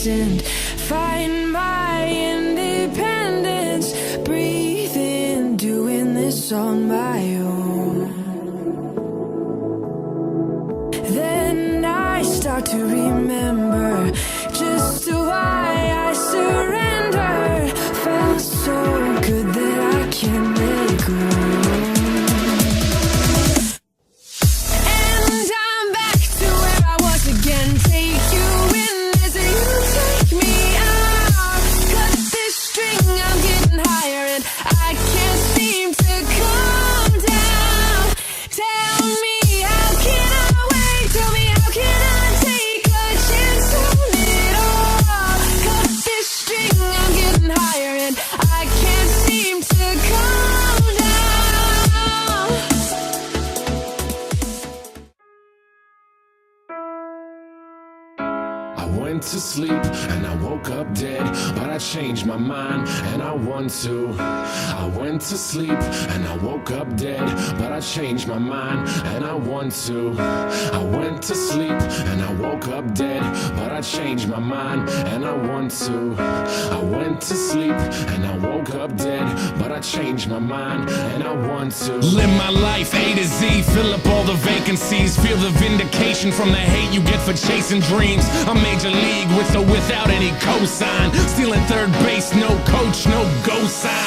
and find my independence. Breathing, doing this on my own. Then I start to remember just why I surrendered. Felt so good that I can't let go. And I'm back to where I was again. Take you in as you take me out. Cut this string, I'm getting higher and I can't seem to calm down. Tell me, how can I wait? Tell me, how can I take a chance on it all? Cut this string, I'm getting higher and I can't seem to calm down. I went to sleep and I woke up dead, but I changed my mind and I want to. I went to sleep and I woke up dead, but I changed my mind and I want to. I went to sleep and I woke up dead, but I changed my mind and I want to. I went to sleep and I woke up dead, but I changed my mind and I want to. Live my life A to Z, fill up all the vacancies. Feel the vindication from the hate you get for chasing dreams. I'm major league with or without any cosign. Stealing third base, no coach, no go sign.